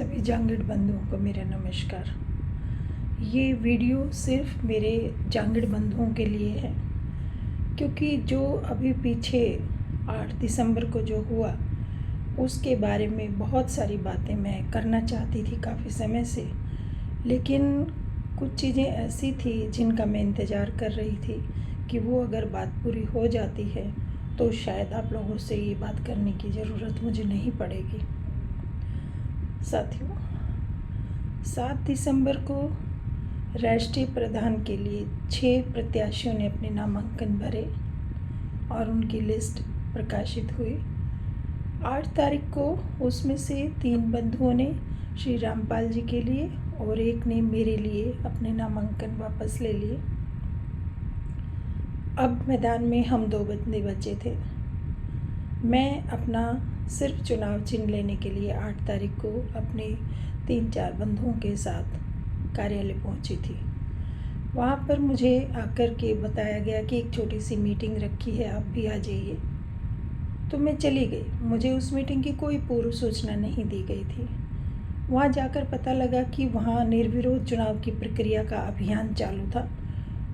सभी जांगड़ बंधुओं को मेरा नमस्कार। ये वीडियो सिर्फ मेरे जांगड़ बंधुओं के लिए है, क्योंकि जो अभी पीछे 8 दिसंबर को जो हुआ उसके बारे में बहुत सारी बातें मैं करना चाहती थी काफ़ी समय से, लेकिन कुछ चीज़ें ऐसी थी जिनका मैं इंतज़ार कर रही थी कि वो अगर बात पूरी हो जाती है तो शायद आप लोगों से ये बात करने की ज़रूरत मुझे नहीं पड़ेगी। साथियों, 7 दिसंबर को राष्ट्रीय प्रधान के लिए 6 प्रत्याशियों ने अपने नामांकन भरे और उनकी लिस्ट प्रकाशित हुई। 8 तारीख को उसमें से 3 बंधुओं ने श्री रामपाल जी के लिए और एक ने मेरे लिए अपने नामांकन वापस ले लिए। अब मैदान में हम 2 बंदे बचे थे। मैं अपना सिर्फ चुनाव चिन्ह लेने के लिए 8 तारीख को अपने 3-4 बंधुओं के साथ कार्यालय पहुंची थी। वहां पर मुझे आकर के बताया गया कि एक छोटी सी मीटिंग रखी है, आप भी आ जाइए। तो मैं चली गई। मुझे उस मीटिंग की कोई पूर्व सूचना नहीं दी गई थी। वहां जाकर पता लगा कि वहां निर्विरोध चुनाव की प्रक्रिया का अभियान चालू था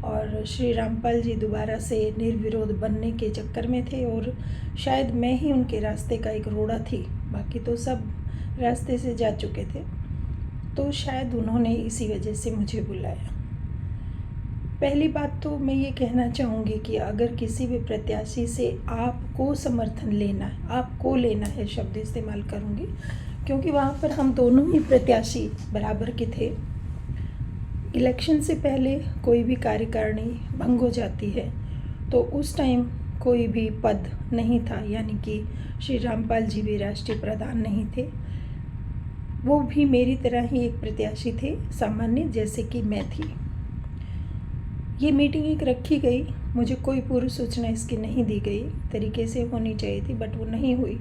और श्री रामपाल जी दोबारा से निर्विरोध बनने के चक्कर में थे और शायद मैं ही उनके रास्ते का एक रोड़ा थी, बाकी तो सब रास्ते से जा चुके थे। तो शायद उन्होंने इसी वजह से मुझे बुलाया। पहली बात तो मैं ये कहना चाहूँगी कि अगर किसी भी प्रत्याशी से आपको समर्थन लेना है, आपको लेना है शब्द इस्तेमाल करूँगी, क्योंकि वहाँ पर हम दोनों ही प्रत्याशी बराबर के थे। इलेक्शन से पहले कोई भी कार्यकारिणी भंग हो जाती है तो उस टाइम कोई भी पद नहीं था, यानी कि श्री रामपाल जी भी राष्ट्रीय प्रधान नहीं थे। वो भी मेरी तरह ही एक प्रत्याशी थे, सामान्य जैसे कि मैं थी। ये मीटिंग एक रखी गई, मुझे कोई पूर्व सूचना इसकी नहीं दी गई, तरीके से होनी चाहिए थी बट वो नहीं हुई।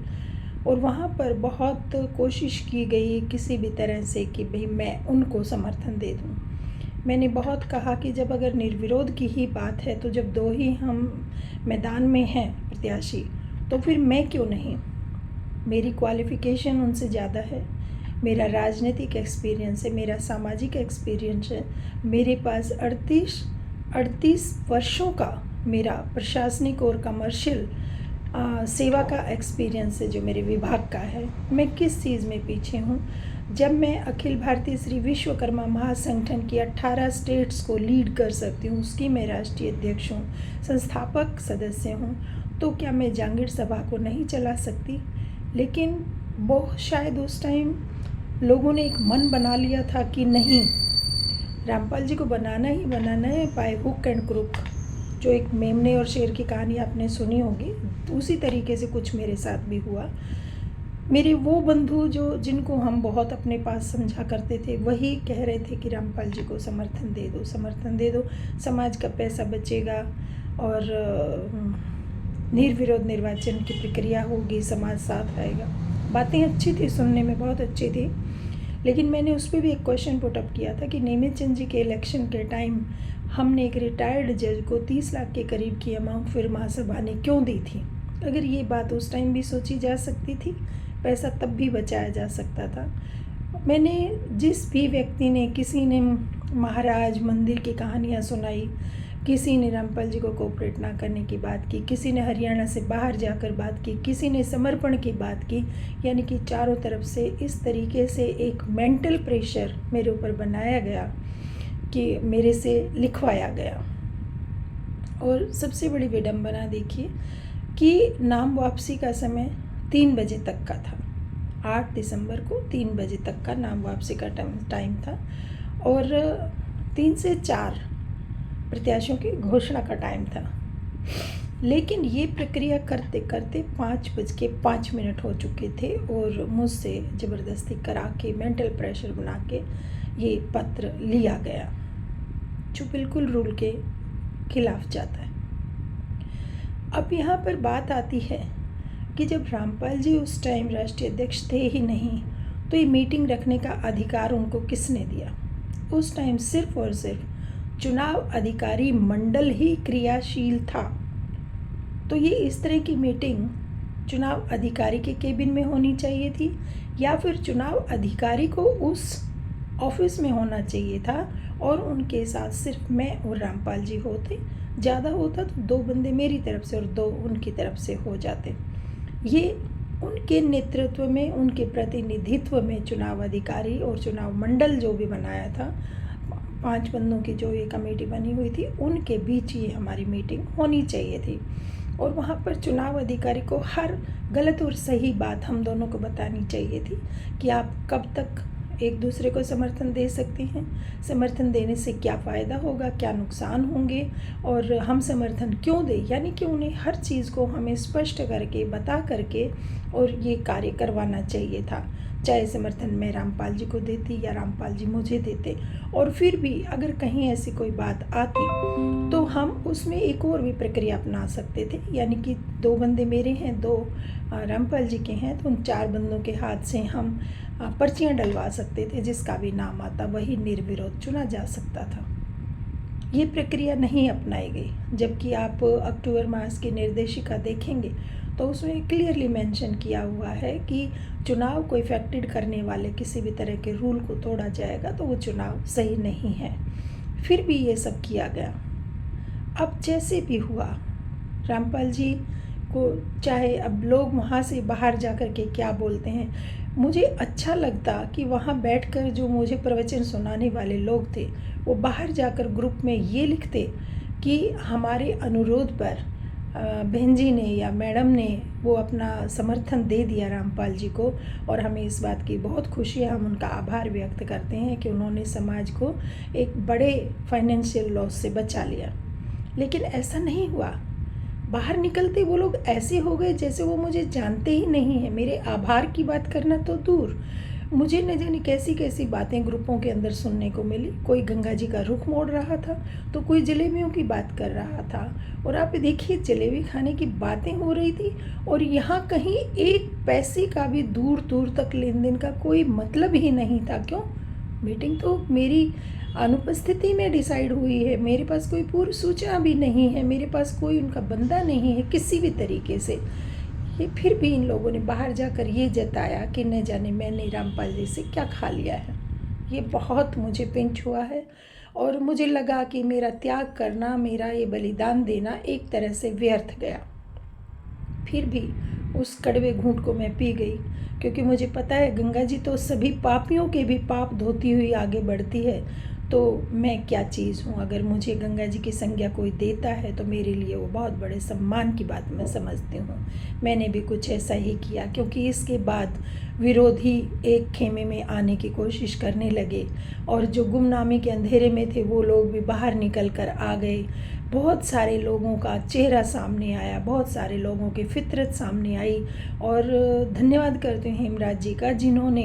और वहाँ पर बहुत कोशिश की गई किसी भी तरह से कि भाई मैं उनको समर्थन दे दूँ। मैंने बहुत कहा कि जब अगर निर्विरोध की ही बात है तो जब 2 ही हम मैदान में हैं प्रत्याशी, तो फिर मैं क्यों नहीं। मेरी क्वालिफ़िकेशन उनसे ज़्यादा है, मेरा राजनीतिक एक्सपीरियंस है, मेरा सामाजिक एक्सपीरियंस है, मेरे पास 38 वर्षों का मेरा प्रशासनिक और कमर्शियल सेवा का एक्सपीरियंस है जो मेरे विभाग का है। मैं किस चीज़ में पीछे हूँ। जब मैं अखिल भारतीय श्री विश्वकर्मा महासंगठन की 18 स्टेट्स को लीड कर सकती हूँ, उसकी मैं राष्ट्रीय अध्यक्ष हूँ, संस्थापक सदस्य हूँ, तो क्या मैं जांगीर सभा को नहीं चला सकती। लेकिन बहुत शायद उस टाइम लोगों ने एक मन बना लिया था कि नहीं, रामपाल जी को बनाना ही बनाना है बाय हुक एंड क्रुक। जो एक मेमने और शेर की कहानी आपने सुनी होगी, तो उसी तरीके से कुछ मेरे साथ भी हुआ। मेरे वो बंधु जिनको हम बहुत अपने पास समझा करते थे, वही कह रहे थे कि रामपाल जी को समर्थन दे दो, समर्थन दे दो, समाज का पैसा बचेगा और निर्विरोध निर्वाचन की प्रक्रिया होगी, समाज साथ आएगा। बातें अच्छी थी, सुनने में बहुत अच्छी थी, लेकिन मैंने उस पर भी एक क्वेश्चन पुटअप किया था कि नेमित चंद जी के इलेक्शन के टाइम हमने एक रिटायर्ड जज को 30 लाख के करीब की अमाउंट फिर महासभा ने क्यों दी थी। अगर ये बात उस टाइम भी सोची जा सकती थी, पैसा तब भी बचाया जा सकता था। मैंने जिस भी व्यक्ति ने, किसी ने महाराज मंदिर की कहानियाँ सुनाई, किसी ने रामपाल जी को कोऑपरेट ना करने की बात की, किसी ने हरियाणा से बाहर जाकर बात की, किसी ने समर्पण की बात की, यानी कि चारों तरफ से इस तरीके से एक मेंटल प्रेशर मेरे ऊपर बनाया गया कि मेरे से लिखवाया गया। और सबसे बड़ी विडंबना देखिए कि नाम वापसी का समय 3 बजे तक का था। 8 दिसंबर को 3 बजे तक का नाम वापसी का टाइम था और 3 से 4 प्रत्याशियों की घोषणा का टाइम था। लेकिन ये प्रक्रिया करते करते 5:05 हो चुके थे और मुझसे ज़बरदस्ती करा के, मेंटल प्रेशर बना के ये पत्र लिया गया, जो बिल्कुल रूल के खिलाफ जाता है। अब यहाँ पर बात आती है कि जब रामपाल जी उस टाइम राष्ट्रीय अध्यक्ष थे ही नहीं, तो ये मीटिंग रखने का अधिकार उनको किसने दिया। उस टाइम सिर्फ और सिर्फ चुनाव अधिकारी मंडल ही क्रियाशील था। तो ये इस तरह की मीटिंग चुनाव अधिकारी के केबिन में होनी चाहिए थी या फिर चुनाव अधिकारी को उस ऑफिस में होना चाहिए था और उनके साथ सिर्फ मैं और रामपाल जी होते। ज़्यादा होता तो 2 बंदे मेरी तरफ से और 2 उनकी तरफ से हो जाते। ये उनके नेतृत्व में, उनके प्रतिनिधित्व में चुनाव अधिकारी और चुनाव मंडल जो भी बनाया था, 5 बंदों की जो ये कमेटी बनी हुई थी, उनके बीच ये हमारी मीटिंग होनी चाहिए थी। और वहाँ पर चुनाव अधिकारी को हर गलत और सही बात हम दोनों को बतानी चाहिए थी कि आप कब तक एक दूसरे को समर्थन दे सकते हैं, समर्थन देने से क्या फ़ायदा होगा, क्या नुकसान होंगे और हम समर्थन क्यों दें। यानी कि उन्हें हर चीज़ को हमें स्पष्ट करके, बता करके और ये कार्य करवाना चाहिए था। चाहे समर्थन मैं रामपाल जी को देती या रामपाल जी मुझे देते। और फिर भी अगर कहीं ऐसी कोई बात आती तो हम उसमें एक और भी प्रक्रिया अपना सकते थे। यानी कि 2 बंदे मेरे हैं, 2 रामपाल जी के हैं, तो उन 4 बंदों के हाथ से हम पर्चियाँ डलवा सकते थे। जिसका भी नाम आता वही निर्विरोध चुना जा सकता था। ये प्रक्रिया नहीं अपनाई गई। जबकि आप अक्टूबर मास की निर्देशिका देखेंगे तो उसमें क्लियरली मेंशन किया हुआ है कि चुनाव को इफेक्टेड करने वाले किसी भी तरह के रूल को तोड़ा जाएगा तो वो चुनाव सही नहीं है। फिर भी ये सब किया गया। अब जैसे भी हुआ, रामपाल जी को चाहे अब लोग वहाँ से बाहर जा कर के क्या बोलते हैं, मुझे अच्छा लगता कि वहाँ बैठकर जो मुझे प्रवचन सुनाने वाले लोग थे वो बाहर जाकर ग्रुप में ये लिखते कि हमारे अनुरोध पर बहन जी ने या मैडम ने वो अपना समर्थन दे दिया रामपाल जी को और हमें इस बात की बहुत खुशी है। हम उनका आभार व्यक्त करते हैं कि उन्होंने समाज को एक बड़े फाइनेंशियल लॉस से बचा लिया। लेकिन ऐसा नहीं हुआ। बाहर निकलते वो लोग ऐसे हो गए जैसे वो मुझे जानते ही नहीं हैं। मेरे आभार की बात करना तो दूर, मुझे न जाने कैसी कैसी बातें ग्रुपों के अंदर सुनने को मिली। कोई गंगा जी का रुख मोड़ रहा था तो कोई जलेबियों की बात कर रहा था। और आप देखिए, जलेबी खाने की बातें हो रही थी और यहाँ कहीं एक पैसे का भी दूर दूर तक लेन देन का कोई मतलब ही नहीं था। क्यों? मीटिंग तो मेरी अनुपस्थिति में डिसाइड हुई है। मेरे पास कोई पूर्व सूचना भी नहीं है, मेरे पास कोई उनका बंदा नहीं है किसी भी तरीके से। ये फिर भी इन लोगों ने बाहर जाकर ये जताया कि न जाने मैंने रामपाल जी से क्या खा लिया है। ये बहुत मुझे पिंच हुआ है और मुझे लगा कि मेरा त्याग करना, मेरा ये बलिदान देना एक तरह से व्यर्थ गया। फिर भी उस कड़वे घूंट को मैं पी गई, क्योंकि मुझे पता है गंगा जी तो सभी पापियों के भी पाप धोती हुई आगे बढ़ती है। तो मैं क्या चीज़ हूँ? अगर मुझे गंगा जी की संज्ञा कोई देता है तो मेरे लिए वो बहुत बड़े सम्मान की बात मैं समझती हूँ। मैंने भी कुछ ऐसा ही किया, क्योंकि इसके बाद विरोधी एक खेमे में आने की कोशिश करने लगे और जो गुमनामी के अंधेरे में थे वो लोग भी बाहर निकल कर आ गए। बहुत सारे लोगों का चेहरा सामने आया, बहुत सारे लोगों की फितरत सामने आई। और धन्यवाद करते हैं हेमराज जी का, जिन्होंने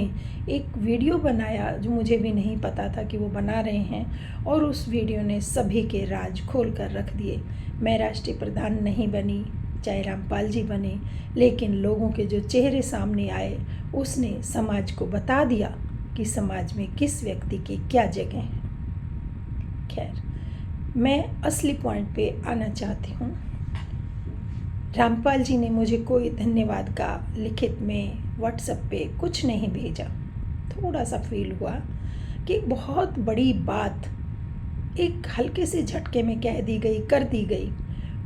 एक वीडियो बनाया जो मुझे भी नहीं पता था कि वो बना रहे हैं, और उस वीडियो ने सभी के राज खोल कर रख दिए। मैं राष्ट्रीय प्रधान नहीं बनी, चाहे रामपाल जी बने, लेकिन लोगों के जो चेहरे सामने आए उसने समाज को बता दिया कि समाज में किस व्यक्ति की क्या जगह है। खैर, मैं असली पॉइंट पे आना चाहती हूँ। रामपाल जी ने मुझे कोई धन्यवाद का लिखित में व्हाट्सएप पे कुछ नहीं भेजा। थोड़ा सा फील हुआ कि बहुत बड़ी बात एक हल्के से झटके में कह दी गई, कर दी गई।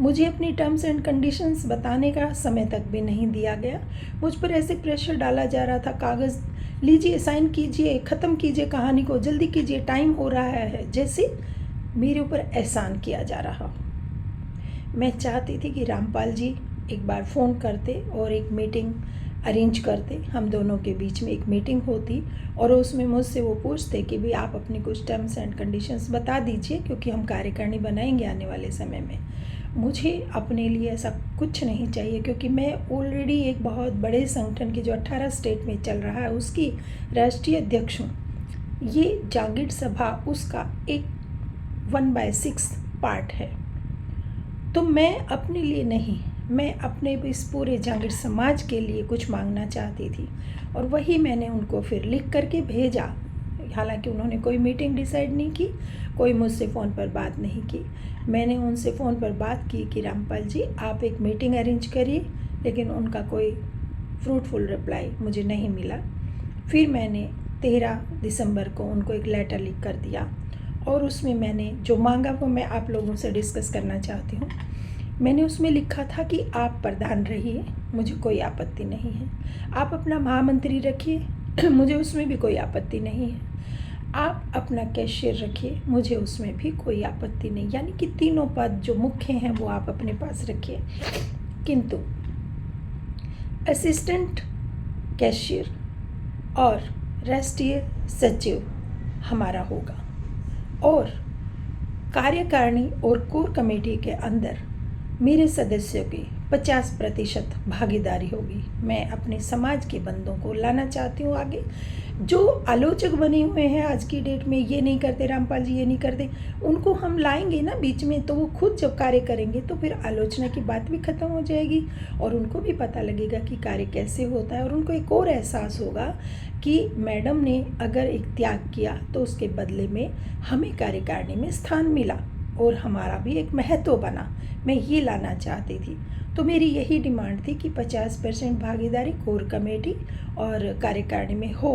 मुझे अपनी टर्म्स एंड कंडीशंस बताने का समय तक भी नहीं दिया गया। मुझ पर ऐसे प्रेशर डाला जा रहा था, कागज़ लीजिए, साइन कीजिए, ख़त्म कीजिए कहानी को, जल्दी कीजिए, टाइम हो रहा है, जैसे मेरे ऊपर एहसान किया जा रहा हो। मैं चाहती थी कि रामपाल जी एक बार फ़ोन करते और एक मीटिंग अरेंज करते, हम दोनों के बीच में एक मीटिंग होती और उसमें मुझसे वो पूछते कि भाई आप अपनी कुछ टर्म्स एंड कंडीशंस बता दीजिए, क्योंकि हम कार्यकारिणी बनाएंगे आने वाले समय में। मुझे अपने लिए ऐसा कुछ नहीं चाहिए, क्योंकि मैं ऑलरेडी एक बहुत बड़े संगठन की जो 18 स्टेट में चल रहा है उसकी राष्ट्रीय अध्यक्ष हूँ। ये जागीर सभा उसका एक 1/6 पार्ट है। तो मैं अपने लिए नहीं, मैं अपने इस पूरे जागीर समाज के लिए कुछ मांगना चाहती थी, और वही मैंने उनको फिर लिख करके भेजा। हालांकि उन्होंने कोई मीटिंग डिसाइड नहीं की, कोई मुझसे फ़ोन पर बात नहीं की। मैंने उनसे फ़ोन पर बात की कि रामपाल जी आप एक मीटिंग अरेंज करिए, लेकिन उनका कोई फ्रूटफुल रिप्लाई मुझे नहीं मिला। फिर मैंने 13 दिसंबर को उनको एक लेटर लिख कर दिया और उसमें मैंने जो मांगा वो मैं आप लोगों से डिस्कस करना चाहती हूँ। मैंने उसमें लिखा था कि आप प्रधान रहिए, मुझे कोई आपत्ति नहीं है। आप अपना महामंत्री रखिए, मुझे उसमें भी कोई आपत्ति नहीं है। आप अपना कैशियर रखिए, मुझे उसमें भी कोई आपत्ति नहीं। यानी कि तीनों पद जो मुख्य हैं वो आप अपने पास रखिए, किंतु असिस्टेंट कैशियर और राष्ट्रीय सचिव हमारा होगा और कार्यकारिणी और कोर कमेटी के अंदर मेरे सदस्यों की 50% भागीदारी होगी। मैं अपने समाज के बंदों को लाना चाहती हूँ आगे। जो आलोचक बने हुए हैं आज की डेट में, ये नहीं करते रामपाल जी, ये नहीं करते, उनको हम लाएंगे ना बीच में, तो वो खुद जब कार्य करेंगे तो फिर आलोचना की बात भी खत्म हो जाएगी और उनको भी पता लगेगा कि कार्य कैसे होता है और उनको एक और एहसास होगा कि मैडम ने अगर एक त्याग किया तो उसके बदले में हमें कार्यकारिणी में स्थान मिला और हमारा भी एक महत्व बना। मैं ये लाना चाहती थी। तो मेरी यही डिमांड थी कि 50% भागीदारी कोर कमेटी और कार्यकारिणी में हो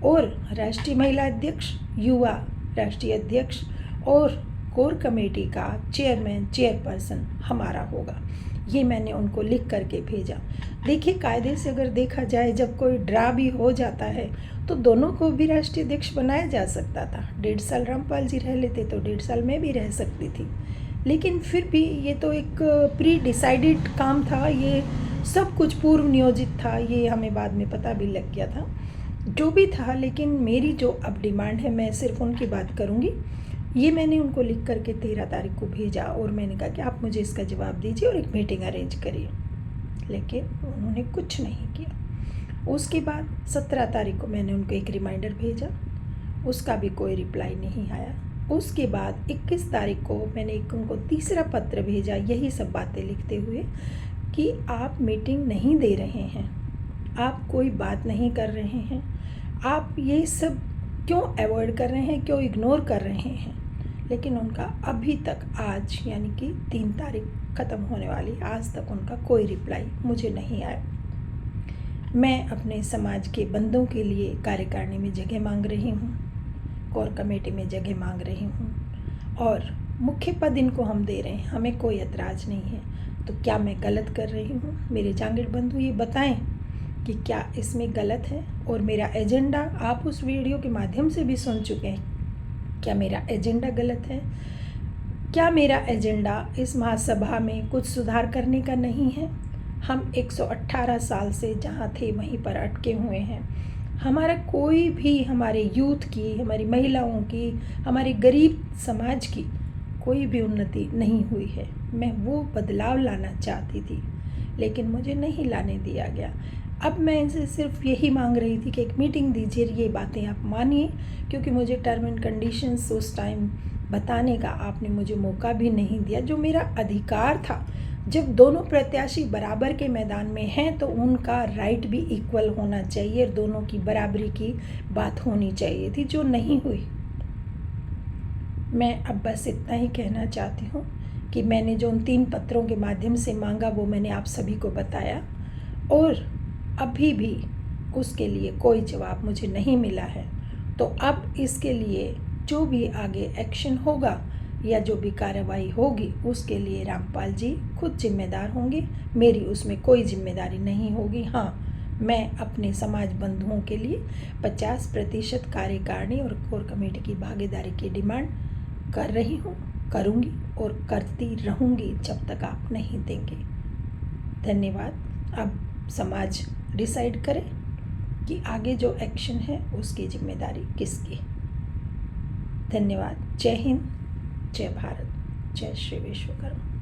और राष्ट्रीय महिला अध्यक्ष, युवा राष्ट्रीय अध्यक्ष और कोर कमेटी का चेयरमैन, चेयरपर्सन हमारा होगा। ये मैंने उनको लिख करके भेजा। देखिए, कायदे से अगर देखा जाए, जब कोई ड्रा भी हो जाता है तो दोनों को भी राष्ट्रीय अध्यक्ष बनाया जा सकता था। 1.5 साल रामपाल जी रह लेते तो 1.5 साल मैं भी रह सकती थी, लेकिन फिर भी ये तो एक प्री डिसाइडेड काम था, ये सब कुछ पूर्व नियोजित था, ये हमें बाद में पता भी लग गया था। जो भी था, लेकिन मेरी जो अब डिमांड है, मैं सिर्फ उनकी बात करूँगी। ये मैंने उनको लिख करके 13 तारीख को भेजा और मैंने कहा कि आप मुझे इसका जवाब दीजिए और एक मीटिंग अरेंज करिए, लेकिन उन्होंने कुछ नहीं किया। उसके बाद 17 तारीख को मैंने उनको एक रिमाइंडर भेजा, उसका भी कोई रिप्लाई नहीं आया। उसके बाद 21 तारीख को मैंने एक उनको तीसरा पत्र भेजा, यही सब बातें लिखते हुए कि आप मीटिंग नहीं दे रहे हैं, आप कोई बात नहीं कर रहे हैं, आप ये सब क्यों अवॉइड कर रहे हैं, क्यों इग्नोर कर रहे हैं। लेकिन उनका अभी तक, आज यानी कि 3 तारीख ख़त्म होने वाली, आज तक उनका कोई रिप्लाई मुझे नहीं आया। मैं अपने समाज के बंदों के लिए कार्यकारिणी में जगह मांग रही हूँ, कोर कमेटी में जगह मांग रही हूँ और मुख्य पद इनको हम दे रहे हैं, हमें कोई एतराज़ नहीं है। तो क्या मैं गलत कर रही हूँ? मेरे जांगीर बंधु ये बताएं कि क्या इसमें गलत है। और मेरा एजेंडा आप उस वीडियो के माध्यम से भी सुन चुके हैं, क्या मेरा एजेंडा गलत है? क्या मेरा एजेंडा इस महासभा में कुछ सुधार करने का नहीं है? हम 118 साल से जहाँ थे वहीं पर अटके हुए हैं। हमारा कोई भी, हमारे यूथ की, हमारी महिलाओं की, हमारे गरीब समाज की कोई भी उन्नति नहीं हुई है। मैं वो बदलाव लाना चाहती थी, लेकिन मुझे नहीं लाने दिया गया। अब मैं इनसे सिर्फ यही मांग रही थी कि एक मीटिंग दीजिए, ये बातें आप मानिए, क्योंकि मुझे टर्म एंड कंडीशंस उस टाइम बताने का आपने मुझे मौका भी नहीं दिया, जो मेरा अधिकार था। जब दोनों प्रत्याशी बराबर के मैदान में हैं तो उनका राइट भी इक्वल होना चाहिए, दोनों की बराबरी की बात होनी चाहिए थी, जो नहीं हुई। मैं अब बस इतना ही कहना चाहती हूँ कि मैंने जो उन 3 पत्रों के माध्यम से मांगा वो मैंने आप सभी को बताया और अभी भी उसके लिए कोई जवाब मुझे नहीं मिला है। तो अब इसके लिए जो भी आगे एक्शन होगा या जो भी कार्रवाई होगी उसके लिए रामपाल जी खुद जिम्मेदार होंगे, मेरी उसमें कोई जिम्मेदारी नहीं होगी। हाँ, मैं अपने समाज बंधुओं के लिए 50% कार्यकारिणी और कोर कमेटी की भागीदारी की डिमांड कर रही हूँ, करूँगी और करती रहूँगी जब तक आप नहीं देंगे। धन्यवाद। अब समाज डिसाइड करे कि आगे जो एक्शन है उसकी जिम्मेदारी किसकी। धन्यवाद। जय हिंद, जय भारत, जय श्री विश्वकर्मा।